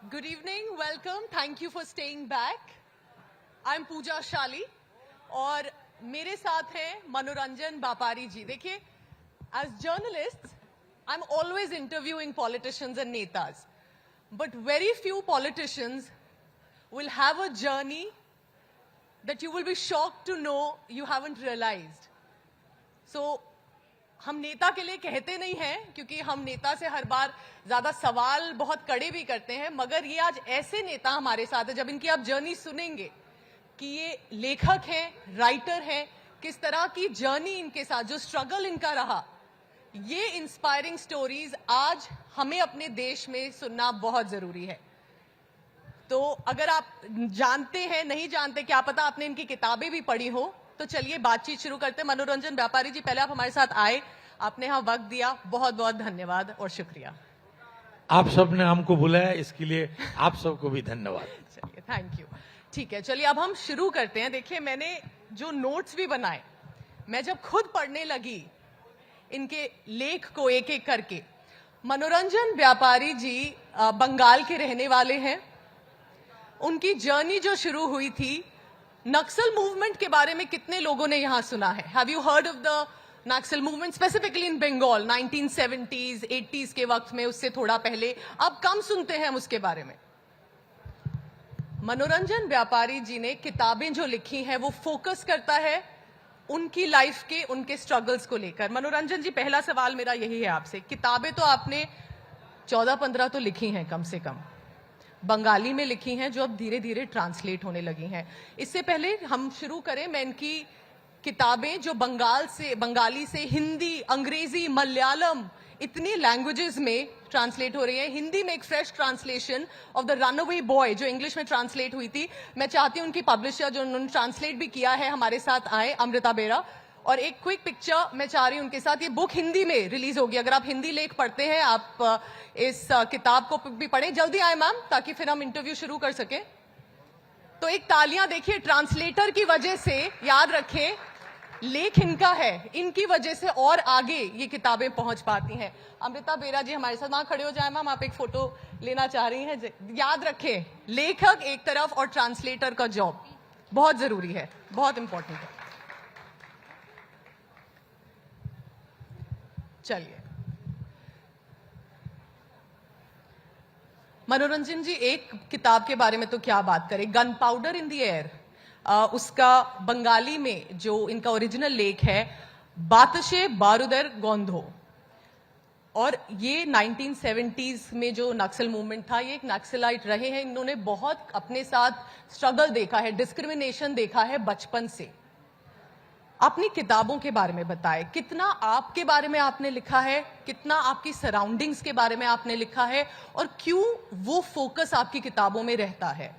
Good evening, welcome, thank you for staying back. I'm Pooja Shali और मेरे साथ हैं मनोरंजन व्यापारी जी. देखिए, as journalists, I'm always interviewing politicians and netas, but very few politicians will have a journey that you will be shocked to know you haven't realized. So, हम नेता के लिए कहते नहीं हैं क्योंकि हम नेता से हर बार ज्यादा सवाल बहुत कड़े भी करते हैं, मगर ये आज ऐसे नेता हमारे साथ है, जब इनकी आप जर्नी सुनेंगे कि ये लेखक हैं, राइटर हैं, किस तरह की जर्नी इनके साथ, जो स्ट्रगल इनका रहा, ये इंस्पायरिंग स्टोरीज आज हमें अपने देश में सुनना बहुत जरूरी है. तो अगर आप जानते हैं, नहीं जानते, क्या पता आपने इनकी किताबें भी पढ़ी हो, तो चलिए बातचीत शुरू करते हैं. मनोरंजन व्यापारी जी, पहले आप हमारे साथ आए, आपने यहाँ वक्त दिया, बहुत बहुत धन्यवाद और शुक्रिया. आप सबने हमको बुलाया, इसके लिए आप सबको भी धन्यवाद. चलिए, थैंक यू. ठीक है, चलिए अब हम शुरू करते हैं. देखिए, मैंने जो नोट्स भी बनाए, मैं जब खुद पढ़ने लगी इनके लेख को एक एक करके. मनोरंजन व्यापारी जी बंगाल के रहने वाले हैं. उनकी जर्नी जो शुरू हुई थी, नक्सल मूवमेंट के बारे में कितने लोगों ने यहां सुना है? Have you heard of the Naxal movement specifically in Bengal 1970s 80s के वक्त में, उससे थोड़ा पहले? अब कम सुनते हैं हम उसके बारे में. मनोरंजन व्यापारी जी ने किताबें जो लिखी हैं वो फोकस करता है उनकी लाइफ के, उनके स्ट्रगल्स को लेकर. मनोरंजन जी, पहला सवाल मेरा यही है आपसे. किताबें तो आपने 14-15 तो लिखी हैं कम से कम, बंगाली में लिखी हैं, जो अब धीरे धीरे ट्रांसलेट होने लगी हैं. इससे पहले हम शुरू करें, मैं इनकी किताबें जो बंगाली से हिंदी, अंग्रेजी, मलयालम, इतनी लैंग्वेजेस में ट्रांसलेट हो रही है. हिंदी में एक fresh translation of the runaway boy जो इंग्लिश में ट्रांसलेट हुई थी. मैं चाहती हूं उनकी पब्लिशर जो उन्होंने ट्रांसलेट भी किया है हमारे साथ आए, अमृता बेरा. और एक क्विक पिक्चर मैं चाह रही हूं उनके साथ. ये बुक हिंदी में रिलीज होगी, अगर आप हिंदी लेख पढ़ते हैं, आप इस किताब को भी पढ़ें. जल्दी आए मैम, ताकि फिर हम इंटरव्यू शुरू कर सके. तो एक तालियां देखिए ट्रांसलेटर की वजह से. याद रखें, लेख इनका है, इनकी वजह से और आगे ये किताबें पहुंच पाती हैं. अमृता बेरा जी हमारे साथ, वहां खड़े हो जाए मैम, आप एक फोटो लेना चाह रही हैं. याद रखें, लेखक एक तरफ और ट्रांसलेटर का जॉब बहुत जरूरी है, बहुत इंपॉर्टेंट है. चलिए मनोरंजन जी, एक किताब के बारे में तो क्या बात करें, gun powder in the air. उसका बंगाली में जो इनका ओरिजिनल लेख है, बातशे बारूदर गोंधो. और ये 1970s में जो नक्सल मूवमेंट था, ये एक नक्सलाइट रहे हैं, इन्होंने बहुत अपने साथ स्ट्रगल देखा है, डिस्क्रिमिनेशन देखा है बचपन से. अपनी किताबों के बारे में बताएं, कितना आपके बारे में आपने लिखा है, कितना आपकी सराउंडिंग्स के बारे में आपने लिखा है, और क्यों वो फोकस आपकी किताबों में रहता है?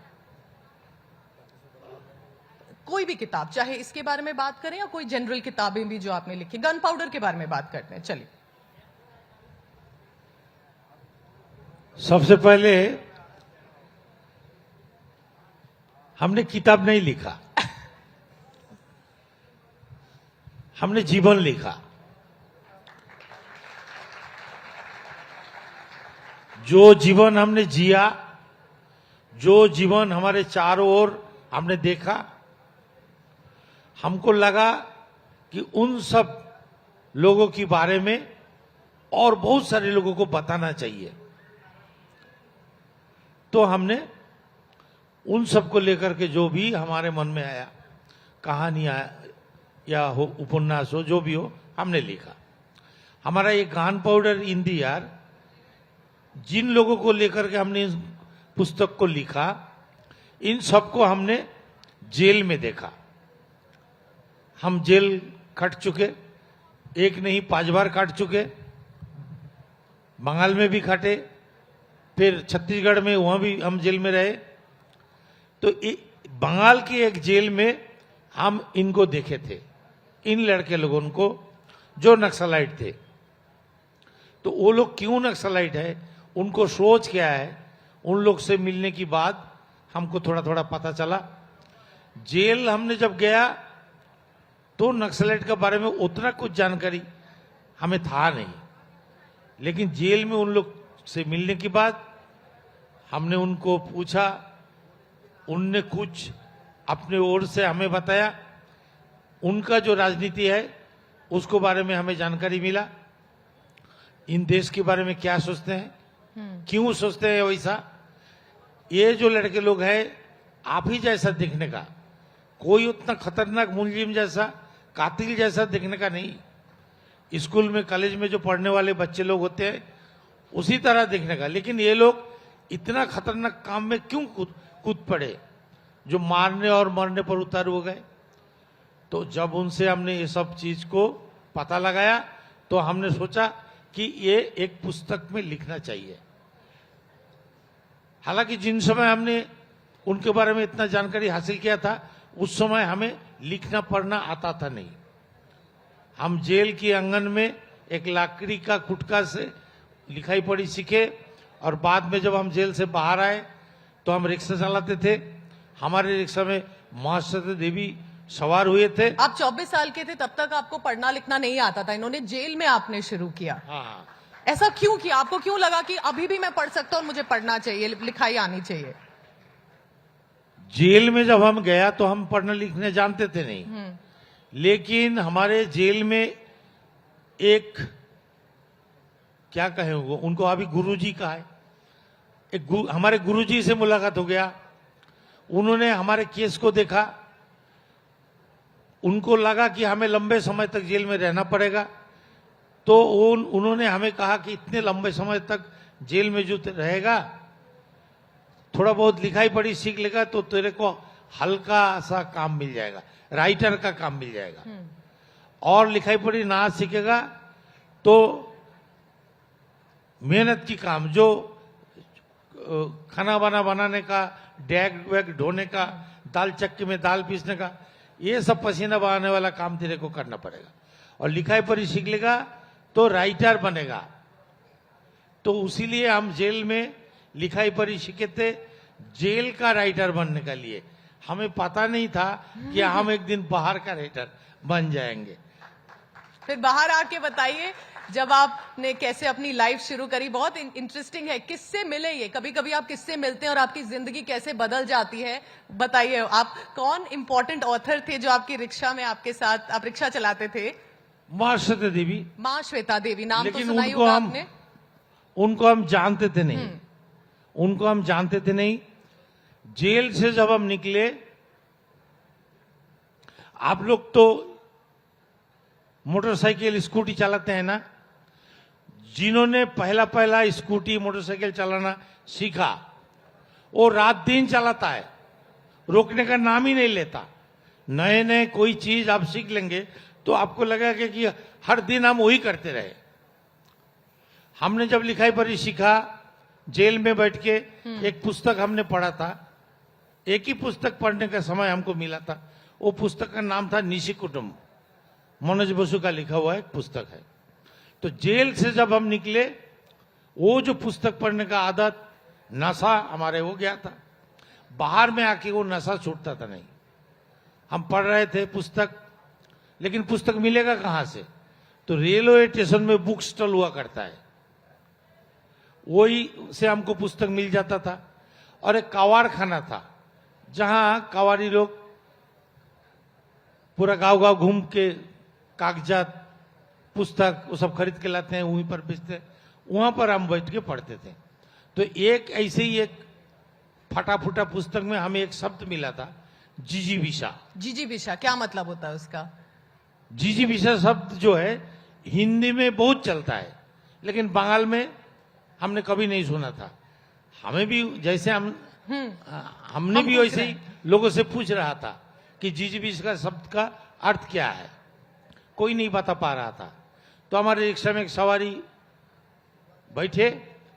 कोई भी किताब, चाहे इसके बारे में बात करें या कोई जनरल किताबें भी जो आपने लिखी. गन पाउडर के बारे में बात करते हैं. चलिए, सबसे पहले हमने किताब नहीं लिखा, हमने जीवन लिखा. जो जीवन हमने जिया, जो जीवन हमारे चारों ओर हमने देखा, हमको लगा कि उन सब लोगों के बारे में और बहुत सारे लोगों को बताना चाहिए. तो हमने उन सब को लेकर के जो भी हमारे मन में आया, कहानी आया या हो, उपन्यास हो, जो भी हो, हमने लिखा. हमारा ये gun powder in the air, जिन लोगों को लेकर के हमने इस पुस्तक को लिखा, इन सबको हमने जेल में देखा. हम जेल कट चुके, एक नहीं 5 बार काट चुके. बंगाल में भी काटे, फिर छत्तीसगढ़ में, वहां भी हम जेल में रहे. तो बंगाल की एक जेल में हम इनको देखे थे, इन लड़के लोगों को जो नक्सलाइट थे. तो वो लोग क्यों नक्सलाइट है, उनको सोच क्या है, उन लोग से मिलने की बाद हमको थोड़ा थोड़ा पता चला. जेल हमने जब गया तो नक्सलाइट के बारे में उतना कुछ जानकारी हमें था नहीं, लेकिन जेल में उन लोग से मिलने के बाद हमने उनको पूछा, उनने कुछ अपने ओर से हमें बताया, उनका जो राजनीति है उसको बारे में हमें जानकारी मिला, इन देश के बारे में क्या सोचते हैं, क्यों सोचते हैं वैसा। ये जो लड़के लोग हैं आप ही जैसा दिखने का, कोई उतना खतरनाक मुलजिम जैसा, कातिल जैसा दिखने का नहीं। स्कूल में कॉलेज में जो पढ़ने वाले बच्चे लोग होते हैं उसी तरह दिखने का, लेकिन ये लोग इतना खतरनाक काम में क्यों कूद पड़े, जो मारने और मरने पर उतार हो गए। तो जब उनसे हमने ये सब चीज को पता लगाया तो हमने सोचा कि ये एक पुस्तक में लिखना चाहिए। हालांकि जिन समय हमने उनके बारे में इतना जानकारी हासिल किया था उस समय हमें लिखना पढ़ना आता था नहीं। हम जेल के आंगन में एक लकड़ी का कुटका से लिखाई पढ़ी सीखे, और बाद में जब हम जेल से बाहर आए तो हम रिक्शा चलाते थे। हमारे रिक्शा में महाश्वेता देवी सवार हुए थे। आप 24 साल के थे तब तक आपको पढ़ना लिखना नहीं आता था, इन्होंने जेल में आपने शुरू किया। हाँ, ऐसा क्यों किया? आपको क्यों लगा कि अभी भी मैं पढ़ सकता हूं और मुझे पढ़ना चाहिए, लिखाई आनी चाहिए? जेल में जब हम गया तो हम पढ़ने लिखने जानते थे नहीं, लेकिन हमारे जेल में एक क्या कहें उनको अभी गुरुजी का है, हमारे गुरुजी से मुलाकात हो गया। उन्होंने हमारे केस को देखा, उनको लगा कि हमें लंबे समय तक जेल में रहना पड़ेगा, तो उन्होंने हमें कहा कि इतने लंबे समय तक जेल में जो रहेगा, थोड़ा बहुत लिखाई पढ़ी सीख लेगा तो तेरे को हल्का सा काम मिल जाएगा, राइटर का काम मिल जाएगा। और लिखाई पढ़ी ना सीखेगा तो मेहनत की काम, जो खाना बनाने का, डेग वेग ढोने का, दाल चक्की में दाल पीसने का, ये सब पसीना बहाने वाला काम तेरे को करना पड़ेगा। और लिखाई पढ़ी सीख लेगा तो राइटर बनेगा। तो उसीलिए हम जेल में लिखाई पढ़ी सीखे थे, जेल का राइटर बनने के लिए। हमें पता नहीं था कि हम एक दिन बाहर का राइटर बन जाएंगे। फिर बाहर आके बताइए, जब आपने कैसे अपनी लाइफ शुरू करी, बहुत इंटरेस्टिंग है। किससे मिले ये? कभी कभी आप किससे मिलते हैं और आपकी जिंदगी कैसे बदल जाती है, बताइए। आप कौन इंपॉर्टेंट ऑथर थे जो आपकी रिक्शा में आपके साथ, आप रिक्शा चलाते थे? माँ श्वेता देवी। माँ श्वेता देवी, नाम तो लेकिन सुना ही उनको होगा हम आपने। उनको हम जानते थे नहीं, उनको हम जानते थे नहीं। जेल से जब हम निकले, आप लोग तो मोटरसाइकिल स्कूटी चलाते हैं ना, जिन्होंने पहला स्कूटी मोटरसाइकिल चलाना सीखा वो रात दिन चलाता है, रोकने का नाम ही नहीं लेता। नए नए कोई चीज आप सीख लेंगे तो आपको लगेगा कि हर दिन हम वही करते रहे। हमने जब लिखाई पढ़ी सीखा, जेल में बैठ के एक पुस्तक हमने पढ़ा था, एक ही पुस्तक पढ़ने का समय हमको मिला था। वो पुस्तक का नाम था निशी कुटुंब, मनोज बसु का लिखा हुआ एक पुस्तक है। तो जेल से जब हम निकले, वो जो पुस्तक पढ़ने का आदत, नशा हमारे हो गया था। बाहर में आके वो नशा छूटता था नहीं। हम पढ़ रहे थे पुस्तक, लेकिन पुस्तक मिलेगा कहां से? तो रेलवे स्टेशन में बुक स्टॉल हुआ करता है, वही से हमको पुस्तक मिल जाता था। और एक कवाड़ खाना था जहां कवाड़ी लोग पूरा गांव गांव घूम के कागजात, पुस्तक वो सब खरीद के लाते हैं, वहीं पर बेचते हैं। वहां पर हम बैठ के पढ़ते थे। तो एक ऐसे ही एक फटा फूटा पुस्तक में हमें एक शब्द मिला था, जिजीविषा। जिजीविषा क्या मतलब होता है उसका? जिजीविषा शब्द जो है हिंदी में बहुत चलता है, लेकिन बंगाल में हमने कभी नहीं सुना था। हमें भी जैसे हमने भी वैसे ही लोगों से पूछ रहा था कि जिजीविषा शब्द का अर्थ क्या है, कोई नहीं बता पा रहा था। तो हमारे रिक्शा में एक सवारी बैठे,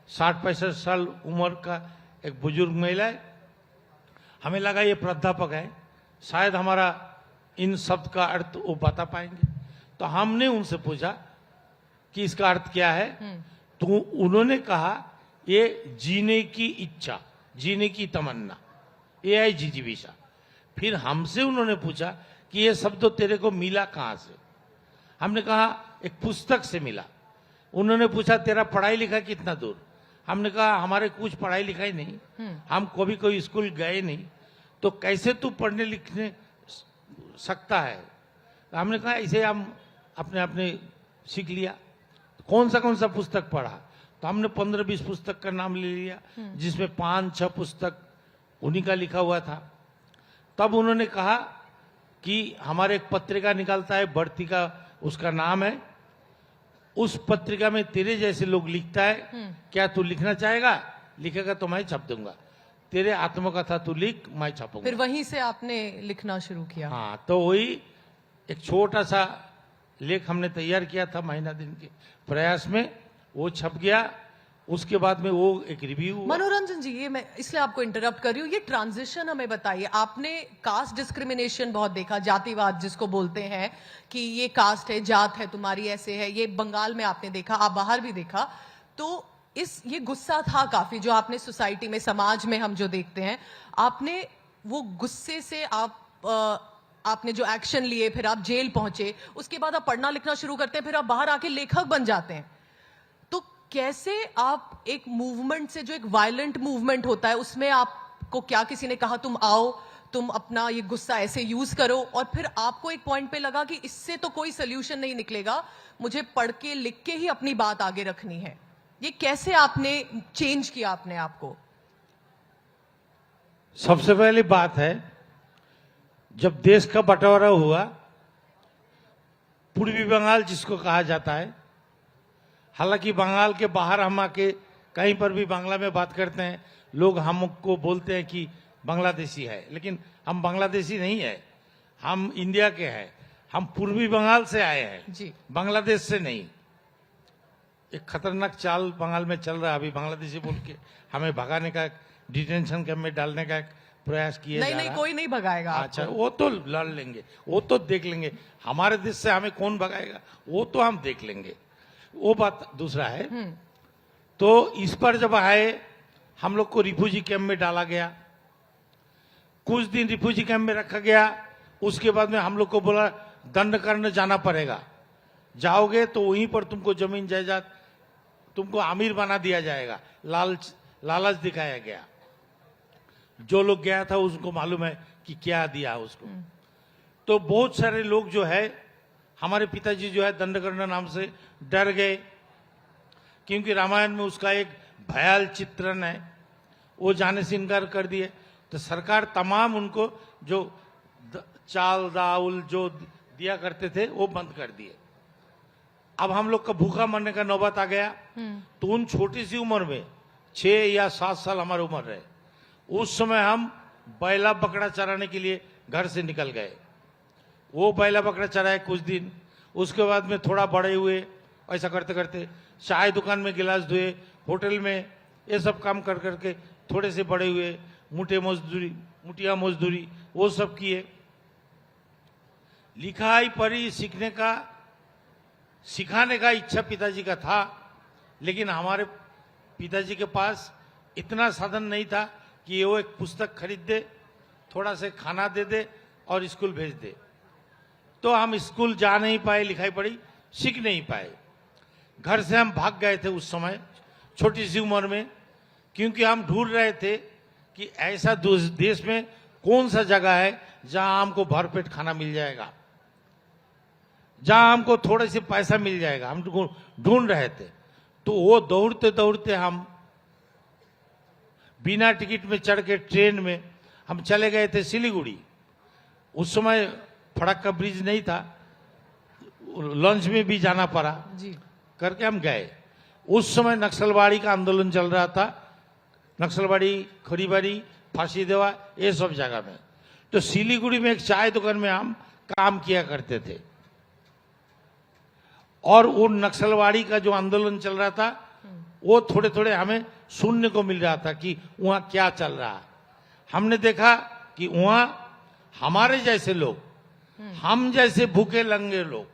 60-65 साल उम्र का एक बुजुर्ग महिला है। हमें लगा ये प्राध्यापक है, शायद हमारा इन शब्द का अर्थ वो बता पाएंगे। तो हमने उनसे पूछा कि इसका अर्थ क्या है। तो उन्होंने कहा ये जीने की इच्छा, जीने की तमन्ना, ये है जिजीविषा। फिर हमसे उन्होंने पूछा कि ये शब्द तेरे को मिला कहां से? हमने कहा एक पुस्तक से मिला। उन्होंने पूछा तेरा पढ़ाई लिखा कितना दूर? हमने कहा हमारे कुछ पढ़ाई लिखाई नहीं, हम कभी कोई स्कूल गए नहीं, तो कैसे तू पढ़ने लिखने सकता है। हमने कहा ऐसे हम अपने अपने सीख लिया। कौन सा पुस्तक पढ़ा, तो हमने 15-20 पुस्तक का नाम ले लिया, जिसमें 5-6 पुस्तक उन्हीं का लिखा हुआ था। तब उन्होंने कहा कि हमारे एक पत्रिका निकलता है, बढ़ती का उसका नाम है, उस पत्रिका में तेरे जैसे लोग लिखता है, क्या तू लिखना चाहेगा? लिखेगा तो मैं छाप दूंगा, तेरे आत्मकथा तू लिख, मैं छापूंगा। फिर वहीं से आपने लिखना शुरू किया। हाँ, तो वही एक छोटा सा लेख हमने तैयार किया था महीना दिन के प्रयास में, वो छप गया। उसके बाद में वो एक रिव्यू। मनोरंजन जी, ये मैं इसलिए आपको इंटरप्ट कर रही हूँ, ये ट्रांजिशन हमें बताइए। आपने कास्ट डिस्क्रिमिनेशन बहुत देखा, जातिवाद जिसको बोलते हैं कि ये कास्ट है, जात है तुम्हारी, ऐसे है, ये बंगाल में आपने देखा, आप बाहर भी देखा, तो ये गुस्सा था काफी जो आपने सोसाइटी में, समाज में हम जो देखते हैं। आपने वो गुस्से से आपने जो एक्शन लिए, फिर आप जेल पहुंचे, उसके बाद आप पढ़ना लिखना शुरू करते हैं, फिर आप बाहर आके लेखक बन जाते हैं। तो कैसे आप एक मूवमेंट से, जो एक वायलेंट मूवमेंट होता है, उसमें आपको क्या किसी ने कहा तुम आओ, तुम अपना ये गुस्सा ऐसे यूज करो, और फिर आपको एक पॉइंट पे लगा कि इससे तो कोई सोल्यूशन नहीं निकलेगा, मुझे पढ़ के लिख के ही अपनी बात आगे रखनी है। ये कैसे आपने चेंज किया अपने आप को? सबसे पहली बात है, जब देश का बंटवारा हुआ, पूर्वी बंगाल जिसको कहा जाता है, हालांकि बंगाल के बाहर हम आके कहीं पर भी बांग्ला में बात करते हैं, लोग हमको बोलते हैं कि बांग्लादेशी है, लेकिन हम बांग्लादेशी नहीं है, हम इंडिया के हैं, हम पूर्वी बंगाल से आए हैं जी, बांग्लादेश से नहीं। एक खतरनाक चाल बंगाल में चल रहा है अभी, बांग्लादेशी बोल के हमें भगाने का, डिटेंशन कैंप में डालने का प्रयास किया जा रहा है। नहीं, कोई नहीं भगाएगा आपको। अच्छा, वो तो लड़ लेंगे, वो तो देख लेंगे, हमारे देश से हमें कौन भगाएगा, वो तो हम देख लेंगे, वो बात दूसरा है। तो इस पर जब आए, हम लोग को रिफ्यूजी कैंप में डाला गया, कुछ दिन रिफ्यूजी कैंप में रखा गया। उसके बाद में हम लोग को बोला दंड करने जाना पड़ेगा, जाओगे तो वहीं पर तुमको जमीन जायदाद, तुमको अमीर बना दिया जाएगा, लालच दिखाया गया। जो लोग गया था उसको मालूम है कि क्या दिया उसको। तो बहुत सारे लोग जो है, हमारे पिताजी जो है दंडकर्ण नाम से डर गए, क्योंकि रामायण में उसका एक भयाल चित्रण है, वो जाने से इनकार कर दिए। तो सरकार तमाम उनको जो चाल दाउल जो दिया करते थे वो बंद कर दिए। अब हम लोग का भूखा मरने का नौबत आ गया। तो उन छोटी सी उम्र में 6 या 7 साल हमारी उम्र रहे, उस समय हम बैला बकरा चराने के लिए घर से निकल गए। वो बैला बकरा चराए कुछ दिन, उसके बाद में थोड़ा बड़े हुए, ऐसा करते करते चाय दुकान में गिलास धोए, होटल में, ये सब काम कर करके थोड़े से बड़े हुए। मुठिया मजदूरी वो सब किए। लिखाई पढ़ी सिखाने का इच्छा पिताजी का था, लेकिन हमारे पिताजी के पास इतना साधन नहीं था कि वो एक पुस्तक खरीद दे, थोड़ा से खाना दे दे और स्कूल भेज दे। तो हम स्कूल जा नहीं पाए, लिखाई पढ़ी सीख नहीं पाए। घर से हम भाग गए थे उस समय छोटी सी उम्र में, क्योंकि हम ढूंढ रहे थे कि ऐसा देश में कौन सा जगह है जहां हमको भरपेट खाना मिल जाएगा, जहां हमको थोड़े से पैसा मिल जाएगा, हम ढूंढ रहे थे। तो वो दौड़ते दौड़ते हम बिना टिकट में चढ़ के ट्रेन में हम चले गए थे सिलीगुड़ी। उस समय फड़क्का ब्रिज नहीं था, लॉन्च में भी जाना पड़ा जी, करके हम गए। उस समय नक्सलवाड़ी का आंदोलन चल रहा था, नक्सलवाड़ी, खड़ीबाड़ी, फांसी देवा, ये सब जगह में। तो सिलीगुड़ी में एक चाय दुकान में हम काम किया करते थे, और वो नक्सलवाड़ी का जो आंदोलन चल रहा था वो थोड़े थोड़े हमें सुनने को मिल रहा था कि वहां क्या चल रहा है। हमने देखा कि वहां हमारे जैसे लोग, हम जैसे भूखे लंगे लोग,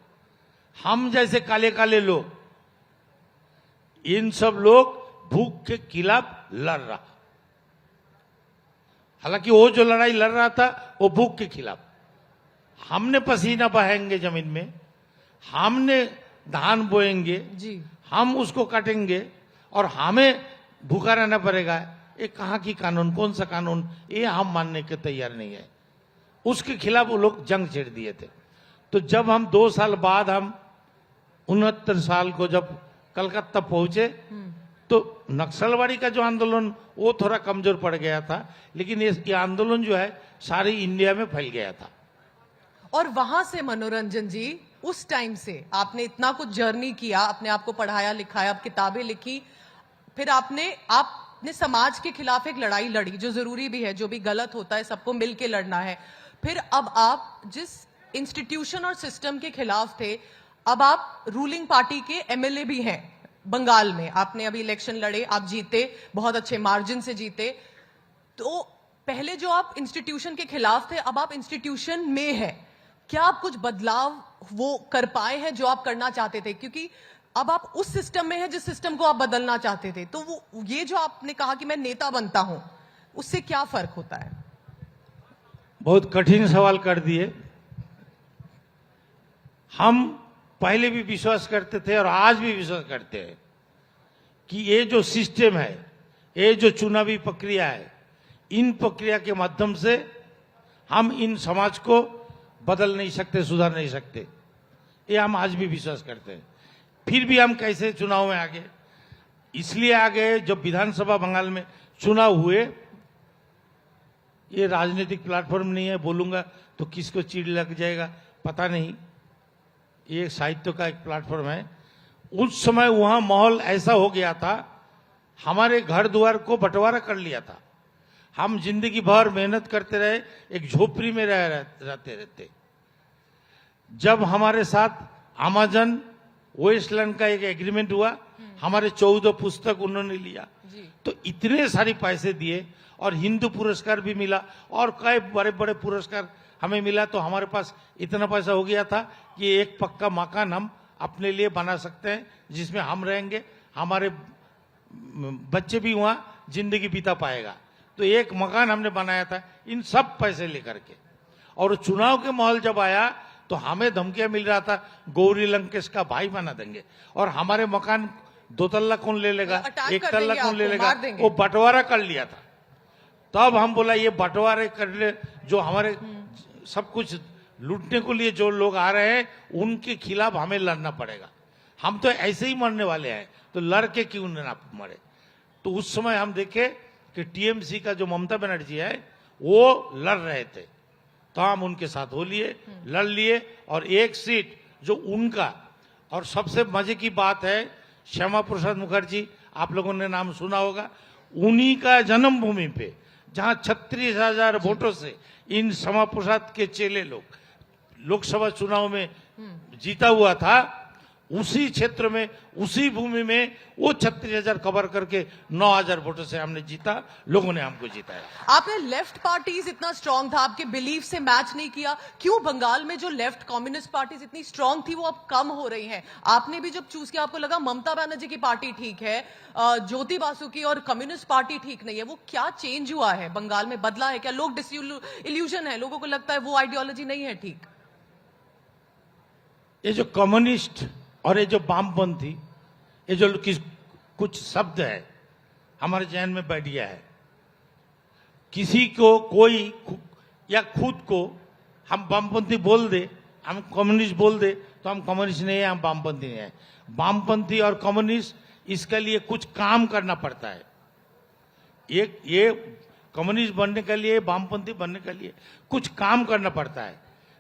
हम जैसे काले काले लोग, इन सब लोग भूख के खिलाफ लड़ रहा। हालांकि वो जो लड़ाई लड़ रहा था वो भूख के खिलाफ। हमने पसीना बहाएंगे जमीन में, हमने धान बोएंगे जी, हम उसको काटेंगे, और हमें भूखा रहना पड़ेगा, ये कहाँ की कानून, कौन सा कानून, ये हम मानने के तैयार नहीं है। उसके खिलाफ वो लोग जंग छेड़ दिए थे। तो जब हम 2 साल बाद हम 69 साल को जब कलकत्ता पहुंचे तो नक्सलवादी का जो आंदोलन वो थोड़ा कमजोर पड़ गया था, लेकिन ये आंदोलन जो है सारी इंडिया में फैल गया था। और वहां से मनोरंजन जी, उस टाइम से आपने इतना कुछ जर्नी किया, अपने आप को पढ़ाया लिखाया, आप किताबें लिखी, फिर आपने समाज के खिलाफ एक लड़ाई लड़ी, जो जरूरी भी है, जो भी गलत होता है सबको मिलके लड़ना है। फिर अब आप जिस इंस्टीट्यूशन और सिस्टम के खिलाफ थे, अब आप रूलिंग पार्टी के एमएलए भी हैं बंगाल में। आपने अभी इलेक्शन लड़े, आप जीते, बहुत अच्छे मार्जिन से जीते। तो पहले जो आप इंस्टीट्यूशन के खिलाफ थे, अब आप इंस्टीट्यूशन में हैं। क्या आप कुछ बदलाव वो कर पाए हैं जो आप करना चाहते थे? क्योंकि अब आप उस सिस्टम में हैं जिस सिस्टम को आप बदलना चाहते थे। तो वो ये जो आपने कहा कि मैं नेता बनता हूं, उससे क्या फर्क होता है? बहुत कठिन सवाल कर दिए। हम पहले भी विश्वास करते थे और आज भी विश्वास करते हैं कि ये जो सिस्टम है, ये जो चुनावी प्रक्रिया है, इन प्रक्रिया के माध्यम से हम इन समाज को बदल नहीं सकते, सुधार नहीं सकते। ये हम आज भी विश्वास करते हैं। फिर भी हम कैसे चुनाव में आ गए? इसलिए आ गए, जब विधानसभा बंगाल में चुनाव हुए, ये राजनीतिक प्लेटफॉर्म नहीं है, बोलूंगा तो किसको चिढ़ लग जाएगा पता नहीं, ये साहित्य का एक प्लेटफॉर्म है। उस समय वहां माहौल ऐसा हो गया था, हमारे घर द्वार को बंटवारा कर लिया था। हम जिंदगी भर मेहनत करते रहे, एक झोपड़ी में रहते। जब हमारे साथ अमेजन वेस्टलैंड का एक एग्रीमेंट हुआ, हमारे 14 पुस्तक उन्होंने लिया, तो इतने सारे पैसे दिए और हिंदू पुरस्कार भी मिला और कई बड़े बड़े पुरस्कार हमें मिला। तो हमारे पास इतना पैसा हो गया था कि एक पक्का मकान हम अपने लिए बना सकते हैं, जिसमें हम रहेंगे, हमारे बच्चे भी वहां जिंदगी बिता पाएगा। तो एक मकान हमने बनाया था इन सब पैसे लेकर के। और चुनाव के माहौल जब आया तो हमें धमकियां मिल रहा था, गौरी लंकेश का भाई बना देंगे, और हमारे मकान 2 तल्ला कौन ले लेगा, 1 तल्ला कौन ले लेगा, वो बंटवारा कर लिया था। तब हम बोला ये बंटवारे कर ले, जो हमारे सब कुछ लूटने को लिए जो लोग आ रहे हैं उनके खिलाफ हमें लड़ना पड़ेगा। हम तो ऐसे ही मरने वाले हैं, तो लड़ के क्यों ना मरे। तो उस समय हम देखे कि टीएमसी का जो ममता बनर्जी है वो लड़ रहे थे, तो हम उनके साथ हो लिए, लड़ लिए, और एक सीट जो उनका। और सबसे मजे की बात है, श्यामा प्रसाद मुखर्जी, आप लोगों ने नाम सुना होगा, उन्हीं का जन्मभूमि पे जहां 36,000 वोटों से इन श्यामा प्रसाद के चेले लोग लोकसभा चुनाव में जीता हुआ था, उसी क्षेत्र में, उसी भूमि में वो 36,000 कवर करके 9,000 वोटों से हमने जीता, लोगों ने हमको जिताया। आपने लेफ्ट पार्टीज इतना स्ट्रांग था, आपके बिलीफ से मैच नहीं किया। क्यों बंगाल में जो लेफ्ट कम्युनिस्ट पार्टीज इतनी स्ट्रांग थी वो अब कम हो रही हैं? आपने भी जब चूज किया, आपको लगा ममता बनर्जी की पार्टी ठीक है, ज्योति बासु की और कम्युनिस्ट पार्टी ठीक नहीं है। वो क्या चेंज हुआ है बंगाल में, बदला है क्या? लोग डिसइल्यूजन है, लोगों को लगता है वो आइडियोलॉजी नहीं है ठीक। ये जो कम्युनिस्ट और ये जो वामपंथी, ये जो कुछ शब्द है हमारे जहन में बैठ गया है। किसी को कोई या खुद को हम वामपंथी बोल दे, हम कम्युनिस्ट बोल दे, तो हम कम्युनिस्ट नहीं है, हम वामपंथी नहीं है। वामपंथी और कम्युनिस्ट, इसके लिए कुछ काम करना पड़ता है। ये कम्युनिस्ट बनने के लिए, वामपंथी बनने के लिए कुछ काम करना पड़ता है।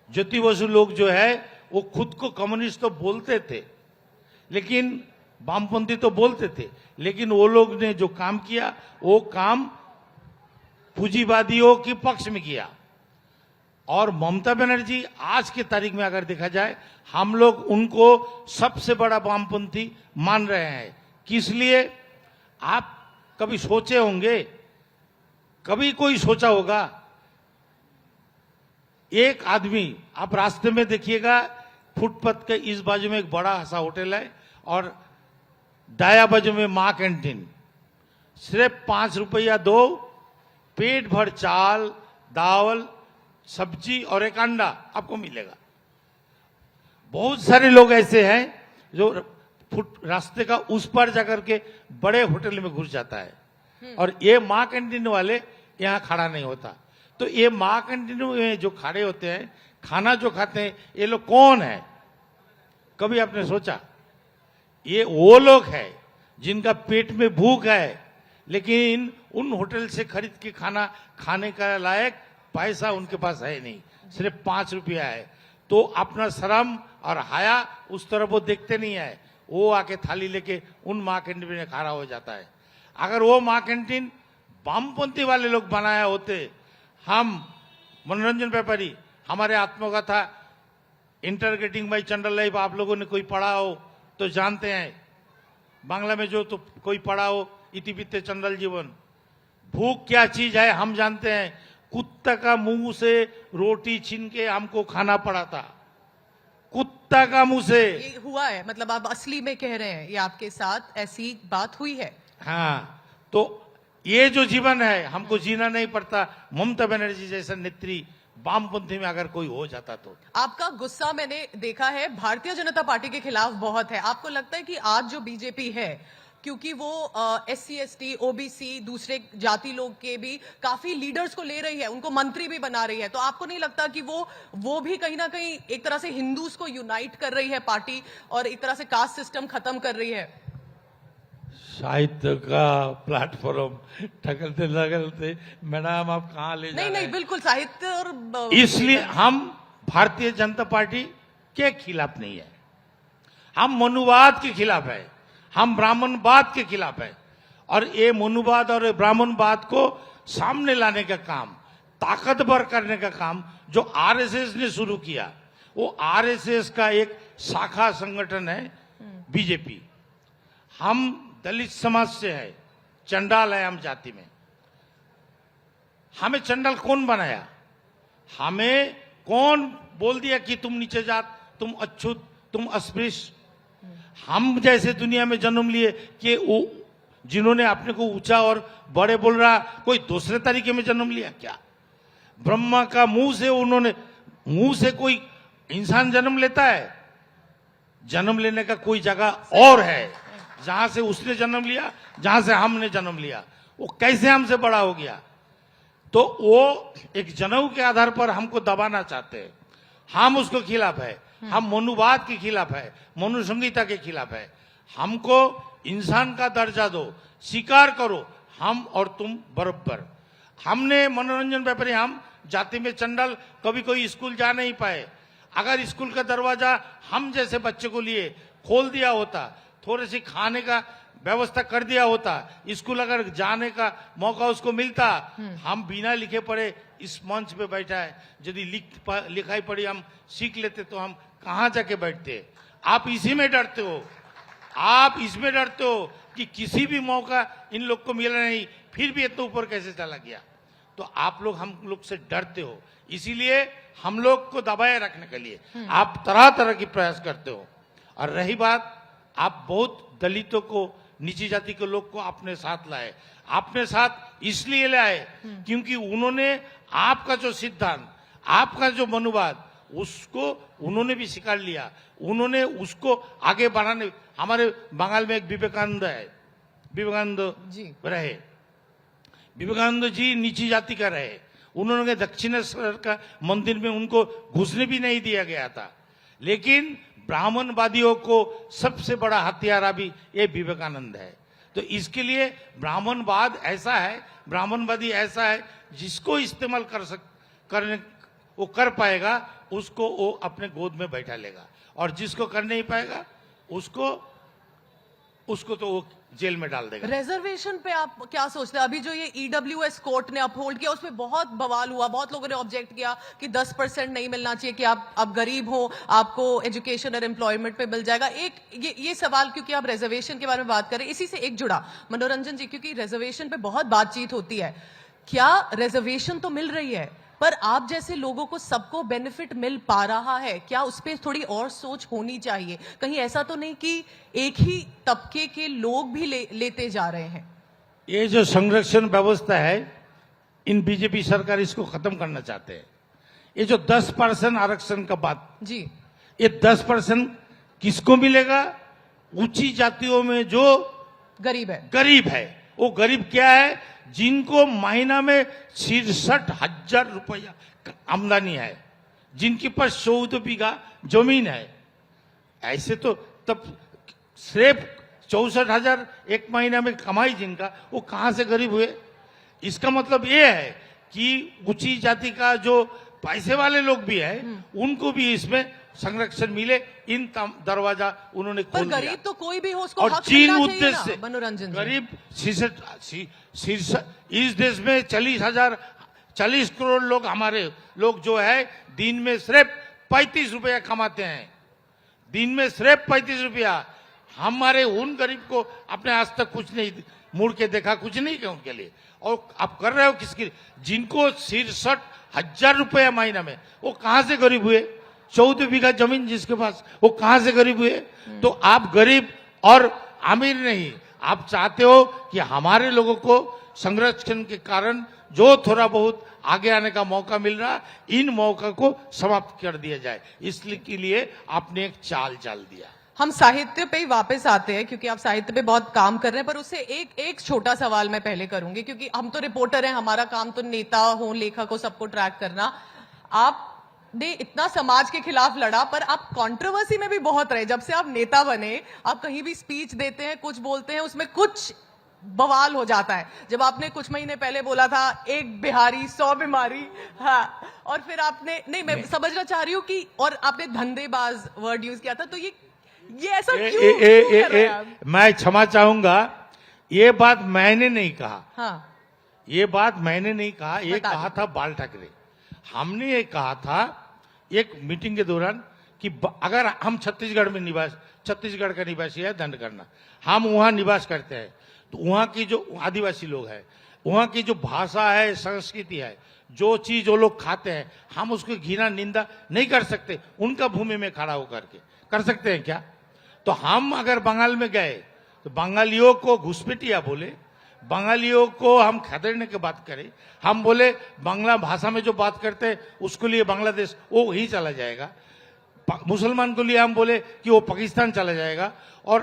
ज्योति बसु लोग जो है वो खुद को कम्युनिस्ट तो बोलते थे, लेकिन वामपंथी तो बोलते थे, लेकिन वो लोग ने जो काम किया वो काम पूंजीवादियों के पक्ष में किया। और ममता बनर्जी आज की तारीख में अगर देखा जाए, हम लोग उनको सबसे बड़ा वामपंथी मान रहे हैं। किस लिए? आप कभी सोचे होंगे, कभी कोई सोचा होगा, एक आदमी, आप रास्ते में देखिएगा, फुटपाथ के इस बाजू में एक बड़ा सा होटल है और दाया बाजू में मां कैंटीन, सिर्फ 5 रुपया दो, पेट भर चाल, दाल, सब्जी और एक अंडा आपको मिलेगा। बहुत सारे लोग ऐसे हैं जो फुट रास्ते का उस पार जाकर के बड़े होटल में घुस जाता है। और ये माँ कैंटीन वाले यहाँ खड़ा नहीं होता। तो ये माँ कैंटीन में जो खड़े होते हैं, खाना जो खाते हैं, ये लोग कौन है? कभी आपने सोचा? ये वो लोग हैं जिनका पेट में भूख है, लेकिन उन होटल से खरीद के खाना खाने का लायक पैसा उनके पास है नहीं, सिर्फ 5 रुपया है। तो अपना शर्म और हया उस तरफ वो देखते नहीं है, वो आके थाली लेके उन माँ कैंटीन में खड़ा हो जाता है। अगर वो माँ कैंटीन वामपंथी वाले लोग बनाया होते, हम मनोरंजन व्यापारी, हमारे आत्मकथा इंटरगेटिंग बाई चंडल लाइफ आप लोगों ने कोई पढ़ा हो तो जानते हैं, बांग्ला में जो तो कोई पढ़ा हो, इतिपित्ते चंडल जीवन। भूख क्या चीज है हम जानते हैं। कुत्ता का मुंह से रोटी छीन के हमको खाना पड़ा था, कुत्ता का मुंह से। ये हुआ है, मतलब आप असली में कह रहे हैं ये आपके साथ ऐसी बात हुई है? हाँ, तो ये जो जीवन है हमको जीना नहीं पड़ता। ममता बनर्जी जैसा नेत्री वामपंथी में अगर कोई हो जाता तो। आपका गुस्सा मैंने देखा है भारतीय जनता पार्टी के खिलाफ बहुत है। आपको लगता है कि आज जो बीजेपी है, क्योंकि वो SC ST OBC दूसरे जाति लोग के भी काफी लीडर्स को ले रही है, उनको मंत्री भी बना रही है, तो आपको नहीं लगता कि वो भी कहीं ना कहीं एक तरह से हिंदूज को यूनाइट कर रही है पार्टी, और एक तरह से कास्ट सिस्टम खत्म कर रही है? साहित्य का प्लेटफॉर्म टकलते लगलते मैडम आप कहाँ ले जा नहीं रहे नहीं, बिल्कुल साहित्य और इसलिए हम भारतीय जनता पार्टी के खिलाफ नहीं है, हम मनुवाद के खिलाफ है, हम ब्राह्मणवाद के खिलाफ है। और ये मनुवाद और ब्राह्मणवाद को सामने लाने का काम, ताकतवर करने का काम जो RSS ने शुरू किया, वो RSS का एक शाखा संगठन है बीजेपी। हम दलित समाज से है, चंडाल है हम जाति में। हमें चंडाल कौन बनाया? हमें कौन बोल दिया कि तुम नीचे जात, तुम अछूत, तुम अस्पृश्य? हम जैसे दुनिया में जन्म लिए कि वो जिन्होंने अपने को ऊंचा और बड़े बोल रहा, कोई दूसरे तरीके में जन्म लिया क्या? ब्रह्मा का मुंह से कोई इंसान जन्म लेता है? जन्म लेने का कोई जगह और है जहां से उसने जन्म लिया, जहां से हमने जन्म लिया। वो कैसे हमसे बड़ा हो गया? तो वो एक जनेऊ के आधार पर हमको दबाना चाहते हैं। हम उसको खिलाफ है, हम मनुवाद के खिलाफ है, मनुसंहिता के खिलाफ है। हमको इंसान का दर्जा दो, स्वीकार करो, हम और तुम बराबर। हमने मनोरंजन व्यापारी, हम जाति में चंडाल कभी कोई स्कूल जा नहीं पाए। अगर स्कूल का दरवाजा हम जैसे बच्चे को लिए खोल दिया होता, थोड़े सी खाने का व्यवस्था कर दिया होता, स्कूल अगर जाने का मौका उसको मिलता, हम बिना लिखे पढ़े इस मंच पे बैठा है, यदि लिखाई पढ़ी हम सीख लेते तो हम कहाँ जाके बैठते? आप इसी में डरते हो, आप इसमें डरते हो कि किसी भी मौका इन लोग को मिला नहीं, फिर भी इतना ऊपर कैसे चला गया। तो आप लोग हम लोग से डरते हो, इसीलिए हम लोग को दबाए रखने के लिए आप तरह तरह की प्रयास करते हो। और रही बात, आप बहुत दलितों को, नीची जाति के लोग को अपने साथ लाए। अपने साथ इसलिए लाए क्योंकि उन्होंने आपका जो सिद्धांत, आपका जो मनुवाद, उसको उन्होंने भी स्वीकार लिया, उन्होंने उसको आगे बढ़ाने। हमारे बंगाल में एक विवेकानंद है, विवेकानंद जी रहे, विवेकानंद जी नीची जाति का रहे। उन्होंने दक्षिणेश्वर का मंदिर में उनको घुसने भी नहीं दिया गया था, लेकिन ब्राह्मणवादियों को सबसे बड़ा हथियारा भी ये विवेकानंद है। तो इसके लिए ब्राह्मणवाद ऐसा है, ब्राह्मणवादी ऐसा है जिसको इस्तेमाल करने वो कर पाएगा, उसको वो अपने गोद में बैठा लेगा, और जिसको कर नहीं पाएगा उसको तो वो जेल में डाल देगा। रिजर्वेशन पे आप क्या सोचते हैं? अभी जो ये EWS कोर्ट ने अपहोल्ड किया, उसमें बहुत बवाल हुआ, बहुत लोगों ने ऑब्जेक्ट किया कि 10% नहीं मिलना चाहिए, कि आप गरीब हो, आपको एजुकेशन और एम्प्लॉयमेंट पे मिल जाएगा। एक ये सवाल, क्योंकि आप रिजर्वेशन के बारे में बात करें, इसी से एक जुड़ा मनोरंजन जी, क्योंकि रिजर्वेशन पे बहुत बातचीत होती है। क्या रिजर्वेशन तो मिल रही है, पर आप जैसे लोगों को सबको बेनिफिट मिल पा रहा है? क्या उस पर थोड़ी और सोच होनी चाहिए? कहीं ऐसा तो नहीं कि एक ही तबके के लोग भी लेते जा रहे हैं? ये जो संरक्षण व्यवस्था है, इन बीजेपी सरकार इसको खत्म करना चाहते हैं। ये जो 10% आरक्षण का बात, जी, ये 10% किसको मिलेगा? ऊंची जातियों में जो गरीब है वो गरीब क्या है, जिनको महीना में 66,000 रुपया आमदनी है, जिनके पास 14 बीघा जमीन है, ऐसे तो तब सिर्फ 64,000 एक महीना में कमाई जिनका, वो कहां से गरीब हुए। इसका मतलब ये है कि ऊंची जाति का जो पैसे वाले लोग भी है उनको भी इसमें संरक्षण मिले, इन दरवाजा उन्होंने खोल दिया। गरीब तो कोई भी हो उसको और हक जिन मिलना उद्देश्य चाहिए से ना, मनोरंजन जी। गरीब इस देश में 40 करोड़ लोग, हमारे लोग जो है दिन में सिर्फ 35 रुपया कमाते हैं, दिन में सिर्फ 35 रुपया। हमारे उन गरीब को आपने आज तक कुछ नहीं मुड़ के देखा, कुछ नहीं किया उनके लिए। और आप कर रहे हो किसके, जिनको 66,000 रुपया महीना में, वो कहां से गरीब हुए। 14 बीघा जमीन जिसके पास, वो कहां से गरीब हुए। तो आप गरीब और अमीर नहीं, आप चाहते हो कि हमारे लोगों को संरक्षण के कारण जो थोड़ा बहुत आगे आने का मौका मिल रहा, इन मौका को समाप्त कर दिया जाए, इसलिए के लिए आपने एक चाल दिया। हम साहित्य पे ही वापस आते हैं, क्योंकि आप साहित्य पे बहुत काम कर रहे हैं, पर उससे एक छोटा सवाल मैं पहले करूंगी, क्योंकि हम तो रिपोर्टर हैं, हमारा काम तो नेता हो, लेखक हो, सबको ट्रैक करना। आपने इतना समाज के खिलाफ लड़ा, पर आप कंट्रोवर्सी में भी बहुत रहे। जब से आप नेता बने, आप कहीं भी स्पीच देते हैं, कुछ बोलते हैं, उसमें कुछ बवाल हो जाता है। जब आपने कुछ महीने पहले बोला था 1 बिहारी 100 बीमारी, हाँ, और फिर आपने, नहीं मैं समझना चाह रही हूँ कि, और आपने धंधेबाज वर्ड यूज किया था, तो ये ऐसा क्यों कर रहे हैं आप? मैं क्षमा चाहूंगा, ये बात मैंने नहीं कहा। हाँ, ये बात मैंने नहीं कहा, ये बता कहा था बाल ठाकरे। हमने ये कहा था एक मीटिंग के दौरान कि अगर हम छत्तीसगढ़ का निवासी है, दंड करना, हम वहां निवास करते हैं, तो वहां की जो आदिवासी लोग हैं, वहां की जो भाषा है, संस्कृति है, जो चीज वो लोग खाते हैं, हम उसको घृणा निंदा नहीं कर सकते। उनका भूमि में खड़ा होकर के कर सकते हैं क्या। तो हम अगर बंगाल में गए तो बंगालियों को घुसपैठिया बोले, बंगालियों को हम खदेड़ने की बात करें, हम बोले बांग्ला भाषा में जो बात करते हैं उसके लिए बांग्लादेश वो वहीं चला जाएगा, मुसलमान को लिए हम बोले कि वो पाकिस्तान चला जाएगा, और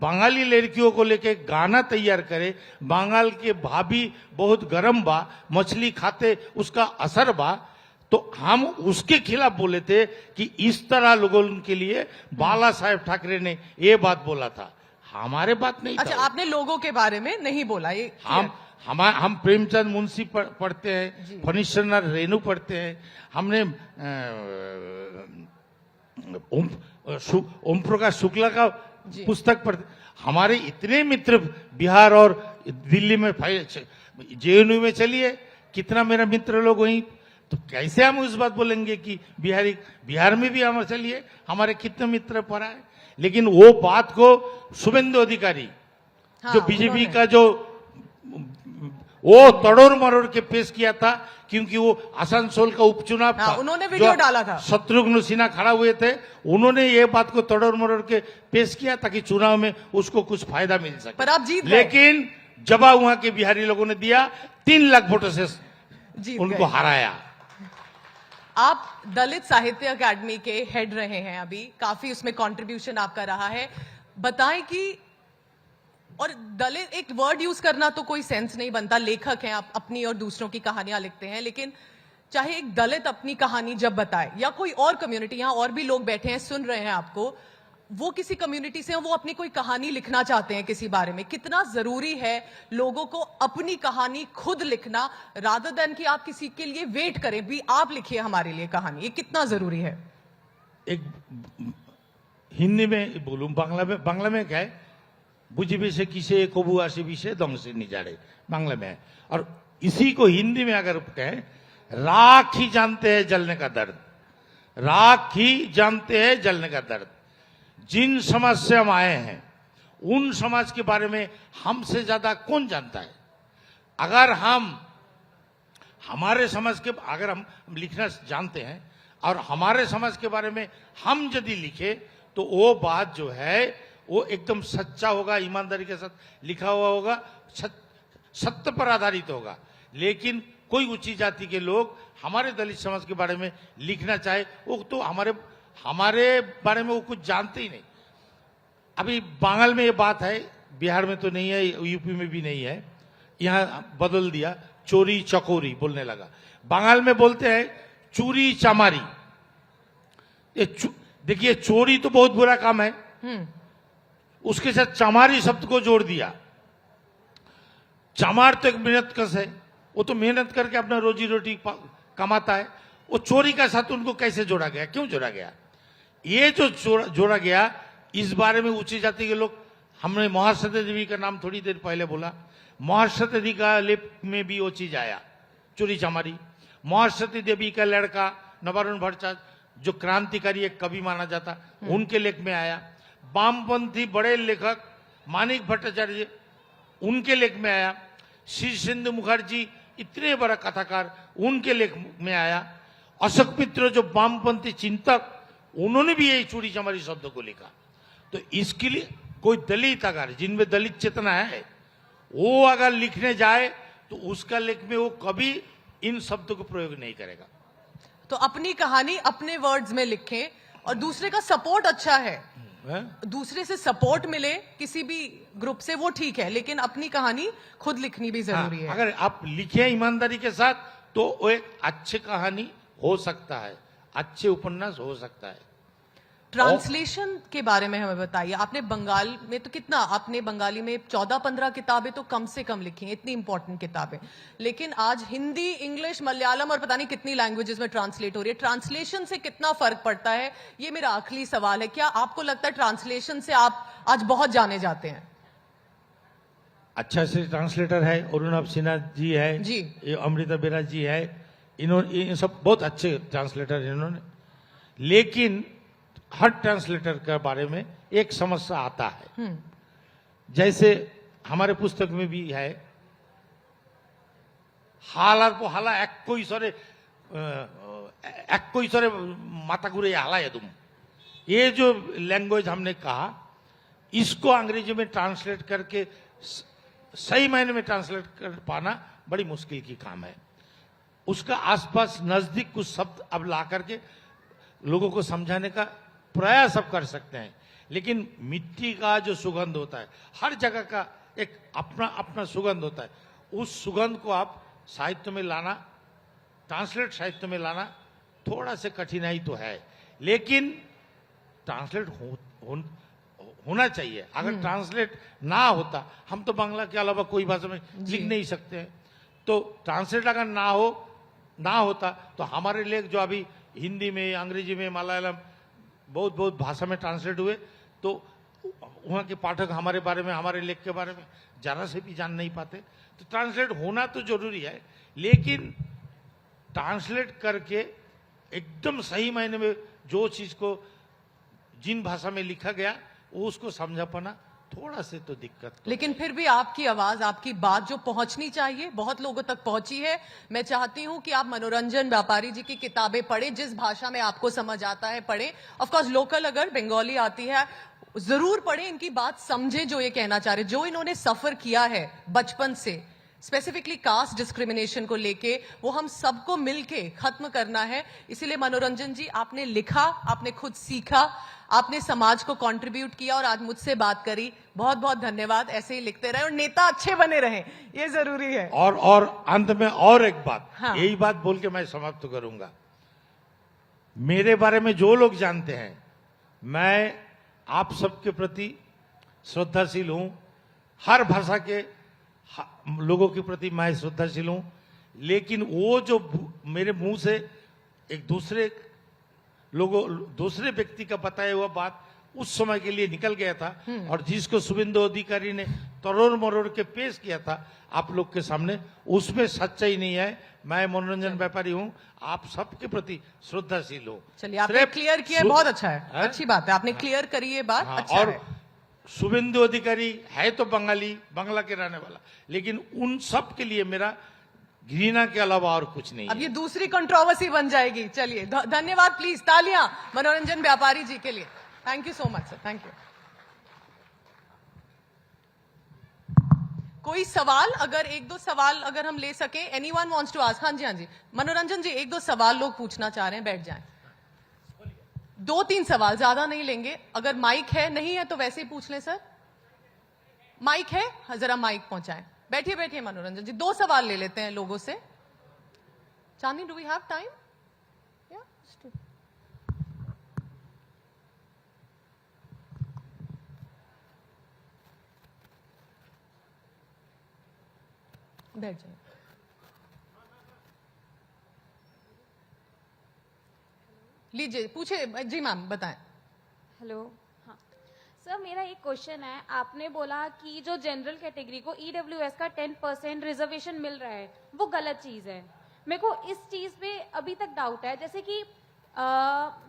बंगाली लड़कियों को लेके गाना तैयार करे, बंगाल के भाभी बहुत गर्म बा, मछली खाते उसका असर बा, तो हम उसके खिलाफ बोले थे कि इस तरह लोगों के लिए बाला साहेब ठाकरे ने ये बात बोला था, हमारे बात नहीं अच्छा, था। आपने लोगों के बारे में नहीं बोला ये। हम प्रेमचंद मुंशी पढ़ते हैं, फनीश्वर रेणु पढ़ते हैं, हमने ओम प्रकाश शुक्ला का पुस्तक पढ़ते। हमारे इतने मित्र बिहार और दिल्ली में, जेएनयू में चलिए, कितना मेरा मित्र लोग वहीं, तो कैसे हम उस बात बोलेंगे कि बिहार में भी हम चलिए, हमारे कितने मित्र पढ़ा है। लेकिन वो बात को शुभेंदु अधिकारी, हाँ, जो बीजेपी का जो वो तड़ोड़ मरोड़ के पेश किया था, क्योंकि वो आसनसोल का उपचुनाव था, उन्होंने वीडियो डाला था, शत्रुघ्न सिन्हा खड़ा हुए थे, उन्होंने ये बात को तड़ोड़ मरोड़ के पेश किया ताकि चुनाव में उसको कुछ फायदा मिल सके, पर आप जीत गए। लेकिन जवाब वहां के बिहारी लोगों ने दिया, 3 लाख वोटों से उनको हराया। आप दलित साहित्य अकादमी के हेड रहे हैं, अभी काफी उसमें कंट्रीब्यूशन आपका रहा है, बताएं कि, और दलित एक वर्ड यूज करना तो कोई सेंस नहीं बनता, लेखक हैं आप, अपनी और दूसरों की कहानियां लिखते हैं, लेकिन चाहे एक दलित अपनी कहानी जब बताए, या कोई और कम्युनिटी, यहां और भी लोग बैठे हैं सुन रहे हैं आपको, वो किसी कम्युनिटी से हैं, वो अपनी कोई कहानी लिखना चाहते हैं किसी बारे में, कितना जरूरी है लोगों को अपनी कहानी खुद लिखना, रादर देन कि आप किसी के लिए वेट करें भी आप लिखिए हमारे लिए कहानी, ये कितना जरूरी है। एक हिंदी में बोलूं, बांग्ला में क्या है, बुझबे से किसे कबू आसे विषय दम से निजाड़े, बांग्ला में है। और इसी को हिंदी में अगर कहें, राख ही जानते हैं जलने का दर्द, राख ही जानते हैं जलने का दर्द। जिन समाज से हम आए हैं उन समाज के बारे में हमसे ज्यादा कौन जानता है। अगर हम हमारे समाज के, अगर हम लिखना जानते हैं और हमारे समाज के बारे में हम यदि लिखे, तो वो बात जो है वो एकदम सच्चा होगा, ईमानदारी के साथ लिखा हुआ होगा, सत्य पर आधारित होगा। लेकिन कोई ऊंची जाति के लोग हमारे दलित समाज के बारे में लिखना चाहे, वो तो हमारे बारे में वो कुछ जानते ही नहीं। अभी बंगाल में ये बात है, बिहार में तो नहीं है, यूपी में भी नहीं है, यहाँ बदल दिया, चोरी चकोरी बोलने लगा। बंगाल में बोलते हैं चूरी चमारी। देखिए, चोरी तो बहुत बुरा काम है, उसके साथ चमारी शब्द को जोड़ दिया। चमार तो एक मेहनत कश है, वो तो मेहनत करके अपना रोजी रोटी कमाता है। वो चोरी का साथ उनको कैसे जोड़ा गया, क्यों जोड़ा गया? ये जो जोड़ा गया, इस बारे में उच्च जाति के लोग, हमने महर्षि देवी का नाम थोड़ी देर पहले बोला, महर्षि देवी का लेख में भी वो चीज आया, चोरी चमारी। महर्षि देवी का लड़का नवारुण भट्टाचार्य, जो क्रांतिकारी एक कवि माना जाता, उनके लेख में आया। वामपंथी बड़े लेखक मानिक भट्टाचार्य, उनके लेख में आया। शीर्षेंदु मुखर्जी, इतने बड़ा कथाकार, उनके लेख में आया। अशोक मित्र, जो वामपंथी चिंतक, उन्होंने भी यही चोरी चमारी शब्द को लिखा। तो इसके लिए कोई दलित अगर, जिनमें दलित चेतना है, वो अगर लिखने जाए तो उसका लेख में वो कभी इन शब्दों को प्रयोग नहीं करेगा। तो अपनी कहानी अपने वर्ड्स में लिखें, और दूसरे का सपोर्ट अच्छा है, दूसरे से सपोर्ट मिले किसी भी ग्रुप से, वो ठीक है, लेकिन अपनी कहानी खुद लिखनी भी जरूरी है। अगर आप लिखे ईमानदारी के साथ तो वो एक अच्छी कहानी हो सकता है, अच्छे उपन्यास हो सकता है। ट्रांसलेशन के बारे में हमें बताइए। आपने बंगाल में तो कितना, आपने बंगाली में 14-15 किताबें तो कम से कम लिखी हैं, इतनी इंपॉर्टेंट किताबें, लेकिन आज हिंदी, इंग्लिश, मलयालम और पता नहीं कितनी लैंग्वेजेस में ट्रांसलेट हो रही है। ट्रांसलेशन से कितना फर्क पड़ता है, ये मेरा आखिरी सवाल है। क्या आपको लगता है ट्रांसलेशन से आप आज बहुत जाने जाते हैं? अच्छा से ट्रांसलेटर है, अरुणव सिन्हा जी है जी, ये अमृता बेरा जी है, इन्होंने, इन सब बहुत अच्छे ट्रांसलेटर इन्होंने। लेकिन हर ट्रांसलेटर के बारे में एक समस्या आता है, जैसे हमारे पुस्तक में भी है, हालार को हाला एक कोई सरे माता गुरे हाला है तुम, ये जो लैंग्वेज हमने कहा, इसको अंग्रेजी में ट्रांसलेट करके सही मायने में ट्रांसलेट कर पाना बड़ी मुश्किल की काम है। उसका आसपास नजदीक कुछ शब्द अब ला करके लोगों को समझाने का प्रयास अब कर सकते हैं, लेकिन मिट्टी का जो सुगंध होता है, हर जगह का एक अपना अपना सुगंध होता है, उस सुगंध को आप साहित्य में लाना, ट्रांसलेट साहित्य में लाना थोड़ा सा कठिनाई तो है, लेकिन ट्रांसलेट होना चाहिए। अगर ट्रांसलेट ना होता, हम तो बांग्ला के अलावा कोई भाषा में लिख नहीं सकते हैं, तो ट्रांसलेट अगर ना होता तो हमारे लेख जो अभी हिंदी में, अंग्रेजी में, मलयालम, बहुत बहुत भाषा में ट्रांसलेट हुए, तो वहाँ के पाठक हमारे बारे में, हमारे लेख के बारे में जरा से भी जान नहीं पाते। तो ट्रांसलेट होना तो जरूरी है, लेकिन ट्रांसलेट करके एकदम सही मायने में जो चीज को जिन भाषा में लिखा गया वो उसको समझा पाना थोड़ा से तो दिक्कत तो। लेकिन फिर भी आपकी आवाज, आपकी बात जो पहुंचनी चाहिए, बहुत लोगों तक पहुंची है। मैं चाहती हूं कि आप मनोरंजन व्यापारी जी की किताबें पढ़ें, जिस भाषा में आपको समझ आता है पढ़ें। ऑफ कोर्स लोकल अगर बंगाली आती है जरूर पढ़ें, इनकी बात समझें जो ये कहना चाह रहे, जो इन्होंने सफर किया है बचपन से, स्पेसिफिकली कास्ट डिस्क्रिमिनेशन को लेके, वो हम सबको मिलके खत्म करना है। इसीलिए मनोरंजन जी, आपने लिखा, आपने खुद सीखा, आपने समाज को कंट्रीब्यूट किया और आज मुझसे बात करी। बहुत बहुत धन्यवाद। ऐसे ही लिखते रहे और नेता अच्छे बने रहें, ये जरूरी है। और अंत में और एक बात, हाँ। यही बात बोल के मैं समाप्त करूंगा। मेरे बारे में जो लोग जानते हैं, मैं आप सबके प्रति श्रद्धाशील हूं, हर भाषा के लोगों के प्रति मैं श्रद्धाशील हूं, लेकिन वो जो मेरे मुंह से एक दूसरे व्यक्ति का बताया हुआ बात उस समय के लिए निकल गया था, और जिसको शुभेंदु अधिकारी ने तरोड़ मरोड़ के पेश किया था आप लोग के सामने, उसमें सच्चाई नहीं है। मैं मनोरंजन व्यापारी हूं, आप सबके प्रति श्रद्धाशील हूं। चलिए, आपने क्लियर किया, बहुत अच्छा है, अच्छी बात है, आपने क्लियर करी ये बात, अच्छा और है। शुभेंदु अधिकारी है तो बंगाली, बांग्ला के रहने वाला, लेकिन उन सब के लिए मेरा घृणा के अलावा और कुछ नहीं। अब ये दूसरी कंट्रोवर्सी बन जाएगी। चलिए, धन्यवाद। प्लीज तालियां मनोरंजन व्यापारी जी के लिए। Thank you so much sir, thank you. कोई सवाल, अगर एक दो सवाल अगर हम ले सके, एनीवन वांट्स टू आस्क? हाँ जी, हाँ जी, मनोरंजन जी, एक दो सवाल लोग पूछना चाह रहे हैं, बैठ जाएं। 2-3 सवाल, ज्यादा नहीं लेंगे। अगर माइक है, नहीं है तो वैसे ही पूछ लें सर। माइक है, जरा माइक पहुंचाएं। बैठिए बैठिए मनोरंजन जी, 2 सवाल ले लेते हैं लोगों से। चांदनी, डू वी हैव टाइम? बैठ जाइए। लीजिए, पूछे जी मैम, बताएं। हेलो। हाँ सर, मेरा एक क्वेश्चन है। आपने बोला कि जो जनरल कैटेगरी को ईडब्ल्यूएस का 10% रिजर्वेशन मिल रहा है वो गलत चीज है। मेरे को इस चीज पे अभी तक डाउट है। जैसे कि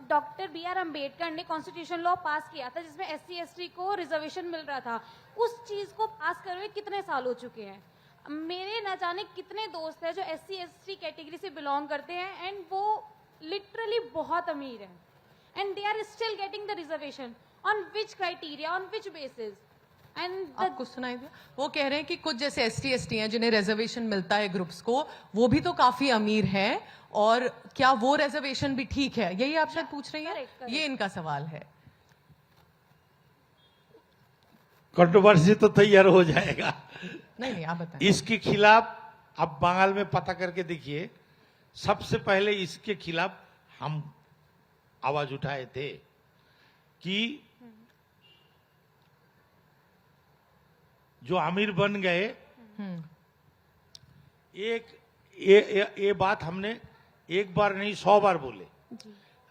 डॉक्टर बी.आर. अम्बेडकर ने कॉन्स्टिट्यूशन लॉ पास किया था जिसमें एससी एसटी को रिजर्वेशन मिल रहा था। उस चीज को पास करे हुए कितने साल हो चुके हैं? मेरे न जाने कितने दोस्त हैं जो एससी एसटी कैटेगरी से बिलोंग करते हैं एंड वो लिटरली बहुत अमीर हैं and they are still getting the reservation on which criteria, on which basis? And आपको सुनाई दिया? वो कह रहे हैं कि कुछ जैसे एसटी एसटी हैं जिन्हें रिजर्वेशन मिलता है ग्रुप्स को, वो भी तो काफी अमीर हैं, और क्या वो रिजर्वेशन भी ठीक है? यही आप शायद पूछ रही हैं। Correct. ये इनका सवाल है। कंट्रोवर्सी तो तैयार हो जाएगा। नहीं नहीं, आप बताएं। इसके खिलाफ आप बंगाल में पता करके देखिए, सबसे पहले इसके खिलाफ हम आवाज उठाए थे कि जो अमीर बन गए, ये बात हमने एक बार नहीं 100 बार बोले।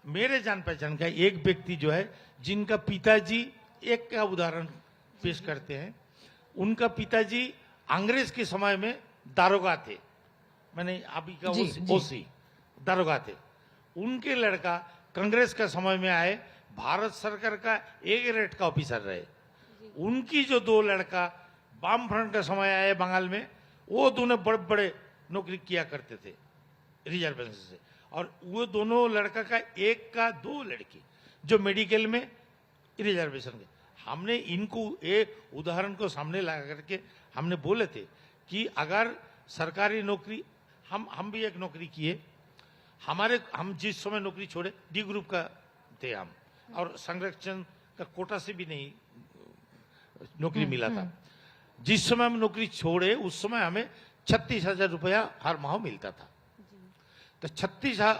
मेरे जान पहचान का एक व्यक्ति जो है, जिनका पिताजी, एक का उदाहरण पेश करते हैं, उनका पिताजी अंग्रेज के समय में दारोगा थे, मैंने अभी का ओसी दारोगा थे। उनके लड़का कांग्रेस का समय में आए, भारत सरकार का एक रेट का ऑफिसर रहे। उनकी जो 2 लड़का वाम फ्रंट का समय आए बंगाल में, वो दोनों बड़े बड़े नौकरी किया करते थे रिजर्वेशन से। और वो दोनों लड़का का एक का 2 लड़की जो मेडिकल में रिजर्वेशन के। हमने इनको एक उदाहरण को सामने ला करके हमने बोले थे कि अगर सरकारी नौकरी, हम भी एक नौकरी किए, हम जिस समय नौकरी छोड़े, डी ग्रुप का थे हम, और संरक्षण का कोटा से भी नहीं नौकरी मिला था। जिस समय हम नौकरी छोड़े उस समय हमें 36,000 रुपया हर माह मिलता था। तो 36,000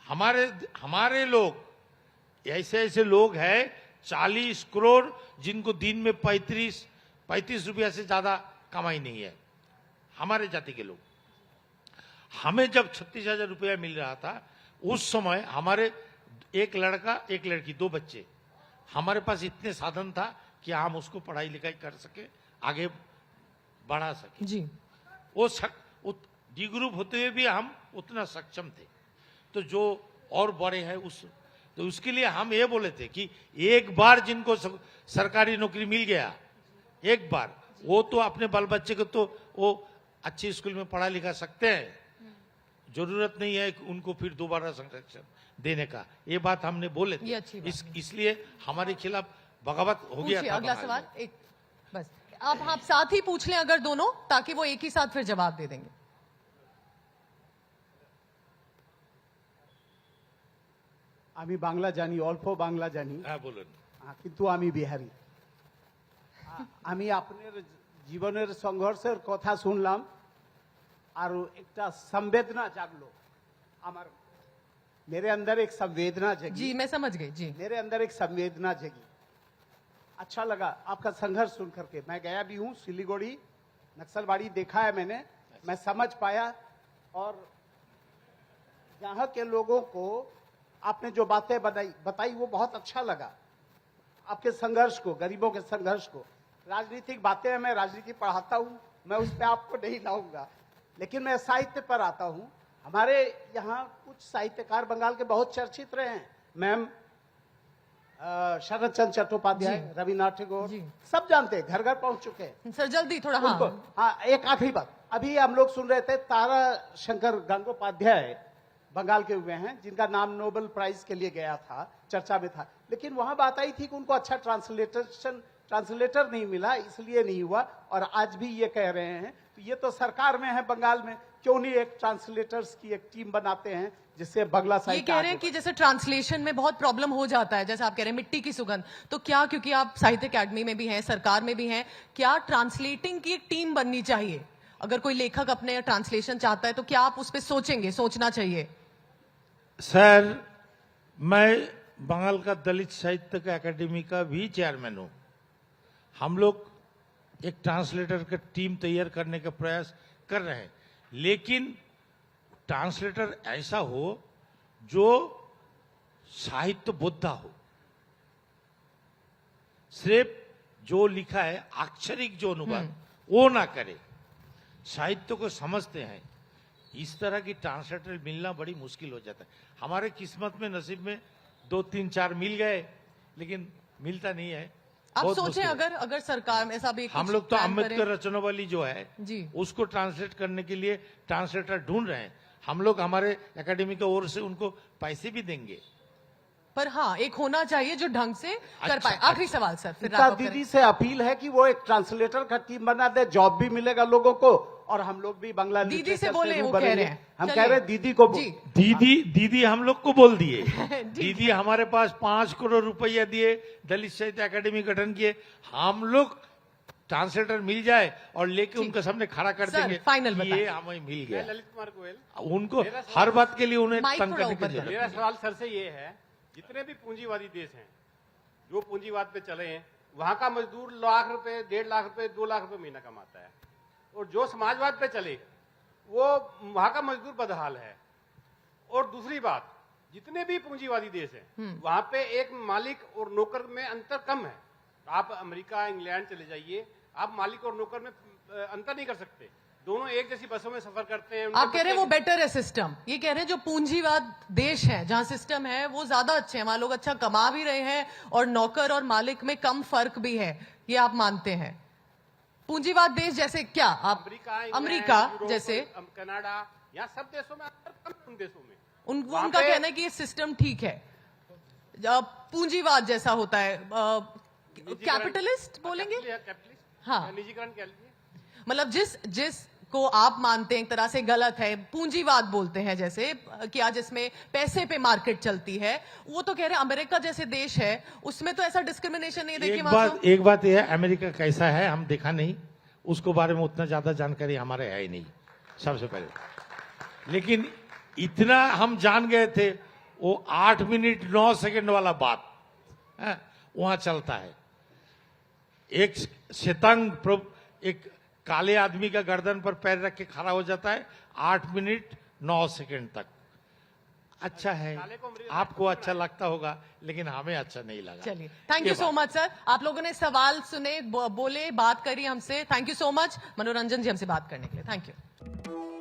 हमारे लोग ऐसे लोग हैं 40 करोड़ जिनको दिन में 35 रुपया से ज्यादा कमाई नहीं है, हमारे जाति के लोग। हमें जब 36,000 रुपया मिल रहा था उस समय हमारे एक लड़का एक लड़की 2 बच्चे, हमारे पास इतने साधन था कि हम उसको पढ़ाई लिखाई कर सके, आगे बढ़ा सके जी। वो डी ग्रुप होते हुए भी हम उतना सक्षम थे। तो जो और बड़े हैं तो उसके लिए हम ये बोले थे कि एक बार जिनको सरकारी नौकरी मिल गया, एक बार, वो तो अपने बाल बच्चे को तो वो अच्छे स्कूल में पढ़ा लिखा सकते हैं, जरूरत नहीं है कि उनको फिर दोबारा संरक्षण देने का। ये बात हमने बोले थे। इसलिए हमारे खिलाफ बगावत हो गया था। अगला सवाल एक बस आप साथ ही पूछ लें अगर दोनों, ताकि वो एक ही साथ फिर जवाब दे देंगे। আমি বাংলা জানি, অল্প বাংলা জানি। হ্যাঁ বলুন। কিন্তু আমি বিহারি। আমি আপনার জীবনের সংঘর্ষের কথা শুনলাম আর একটা संवेदना জাগলো আমার, मेरे अंदर एक संवेदना जगी। जी मैं समझ गई जी। मेरे अंदर एक संवेदना जगी। अच्छा लगा आपका संघर्ष सुन करके। मैं गया भी हूँ सिलीगुड़ी, नक्सलबाड़ी देखा है मैंने, मैं समझ पाया। और यहाँ के लोगों को आपने जो बातें बताई वो बहुत अच्छा लगा। आपके संघर्ष को, गरीबों के संघर्ष को। राजनीतिक बातें मैं राजनीति पढ़ाता हूँ, मैं उस पर आपको नहीं लाऊंगा, लेकिन मैं साहित्य पर आता हूँ। हमारे यहाँ कुछ साहित्यकार बंगाल के बहुत चर्चित रहे हैं। मैम शरद चंद्र चट्टोपाध्याय, रविन्द्रनाथ टैगोर, सब जानते हैं, घर घर पहुंच चुके हैं। सर जल्दी थोड़ा। हाँ, एक आखिरी बात, अभी हम लोग सुन रहे थे तारा शंकर गंगोपाध्याय बंगाल के हुए हैं, जिनका नाम नोबेल प्राइज के लिए गया था, चर्चा में था, लेकिन वहां बात आई थी कि उनको अच्छा ट्रांसलेटर नहीं मिला, इसलिए नहीं हुआ। और आज भी ये कह रहे हैं, तो ये तो सरकार में है बंगाल में, क्यों नहीं एक ट्रांसलेटर्स की एक टीम बनाते हैं जिससे बंगला ये साहित्य कह रहे हैं आगे कि जैसे ट्रांसलेशन में बहुत प्रॉब्लम हो जाता है, जैसे आप कह रहे हैं मिट्टी की सुगंध, तो क्या, क्योंकि आप साहित्य अकादमी में भी हैं, सरकार में भी हैं, क्या ट्रांसलेटिंग की एक टीम बननी चाहिए? अगर कोई लेखक अपने ट्रांसलेशन चाहता है तो क्या आप उस पर सोचेंगे, सोचना चाहिए? सर, मैं बंगाल का दलित साहित्य का अकादमी का भी चेयरमैन हूं। हम लोग एक ट्रांसलेटर का टीम तैयार करने का प्रयास कर रहे हैं, लेकिन ट्रांसलेटर ऐसा हो जो साहित्य बोधा हो। सिर्फ जो लिखा है अक्षरिक जो अनुवाद वो ना करे, साहित्य को समझते हैं। इस तरह की ट्रांसलेटर मिलना बड़ी मुश्किल हो जाता है। हमारे किस्मत में, नसीब में 2, 3, 4 मिल गए, लेकिन मिलता नहीं है। आप बहुत सोचें मुश्किल है। अगर सरकार ऐसा भी हम कुछ लोग तो प्लान करे। अम्बेडकर रचनावली जो है जी। उसको ट्रांसलेट करने के लिए ट्रांसलेटर ढूंढ रहे हैं। हम लोग हमारे एकेडमी की ओर से उनको पैसे भी देंगे। पर हाँ, एक होना चाहिए जो ढंग से कर अच्छा, पाए। आखिरी सवाल सर, फिर गीता wrap up करें। दीदी से अपील है कि वो एक ट्रांसलेटर का टीम बना दे, जॉब भी मिलेगा लोगों को और हम लोग भी बांग्ला दीदी लिटरेचर से बोले, वो बनेंगे। कह रहे हैं। हम चलिए। कह रहे हैं दीदी को जी। दीदी हम लोग को बोल दिए। दीदी हमारे पास 5 करोड़ रुपया दिए, दलित साहित्य अकादमी गठन किए। हम लोग ट्रांसलेटर मिल जाए और लेके उनके सामने खड़ा कर सर, देंगे, फाइनल ये बताइए। हमें मिल मैं गया। ललित कुमार गोयल। उनको हर बात के लिए उन्हें माइक तंग थोड़ा करने की ऊपर जरूरत मेरा नहीं। सवाल सर से ये है, जितने भी पूंजीवादी देश हैं, जो पूंजीवाद पे चले हैं, वहां का मजदूर लाख रुपए, 1.5 लाख रुपए, 2 लाख रुपए महीना कमाता है, और जो समाजवाद पे चले वो वहां का मजदूर बदहाल है। और दूसरी बात, जितने भी पूंजीवादी देश हैं, वहां पे एक मालिक और नौकर में अंतर कम है। आप अमेरिका, इंग्लैंड चले जाइए, आप मालिक और नौकर में अंतर नहीं कर सकते। दोनों एक जैसी बसों में सफर करते हैं। आप कह रहे हैं वो बेटर है सिस्टम। ये कह रहे हैं जो पूंजीवाद देश है, जहां सिस्टम है वो ज्यादा अच्छे हैं, वहां लोग अच्छा कमा भी रहे हैं और नौकर और मालिक में कम फर्क भी है, ये आप मानते हैं? पूंजीवाद देश जैसे क्या? आप अमेरिका, अमेरिका यूरोप, जैसे कनाडा, यहाँ सब देशों में अंतर कम है। उन देशों में उनका वहाँ पे- कहना है कि ये सिस्टम ठीक है, पूंजीवाद जैसा होता है, कैपिटलिस्ट बोलेंगे, कैपिटलिस्ट, हाँ। निजीकरण कह लीजिए। मतलब जिसको आप मानते हैं एक तरह से गलत है, पूंजीवाद बोलते हैं जैसे क्या, जिसमें पैसे पे मार्केट चलती है, वो तो कह रहे हैं अमेरिका जैसे देश है उसमें तो ऐसा डिस्क्रिमिनेशन नहीं देखिए वहां तो। एक बात यह है, अमेरिका कैसा है हम देखा नहीं, उसको बारे में उतना ज्यादा जानकारी हमारे है ही नहीं सबसे पहले। लेकिन इतना हम जान गए थे, वो 8 मिनट 9 सेकंड वाला बात वहां चलता है। एक श्वेतांग एक काले आदमी का गर्दन पर पैर रख के खड़ा हो जाता है 8 मिनट 9 सेकंड तक। अच्छा है, आपको अच्छा लगता होगा, लेकिन हमें अच्छा नहीं लगा। चलिए, thank you so much sir. आप लोगों ने सवाल सुने, बोले, बात करी हमसे। थैंक यू सो मच मनोरंजन जी हमसे बात करने के लिए। Thank you.